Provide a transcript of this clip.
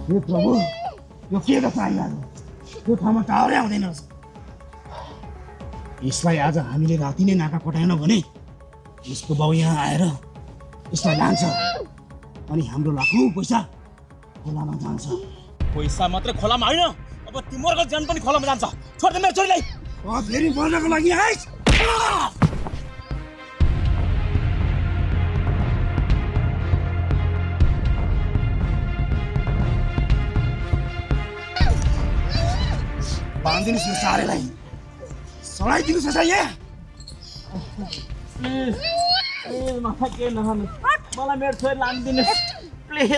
हे प्रभु यो के त चाहिहाल्यो यो ठाउँमा टावरै आउँदैन रहेछ यसलाई आज हामीले राति नै नाका पठाएनौँ भने यसको बाउ यहाँ आएर यसलाई लान्छ अनि हाम्रो लाखौँ पैसा खोलामा जान्छ पैसा मात्र खोलामा होइन अब तिम्रो ज्यान पनि खोलामा जान्छ छोड दे मेरो छोरीलाई फेरि मर्नको लागि आइस बाँधिदिनुहोस् यो सारेलाई सडाइदिनुहोस् यसलाई यहाँ प्लिज माथा के नखानु मलाई मेरो छोरी लान दिनुहोस् प्लिज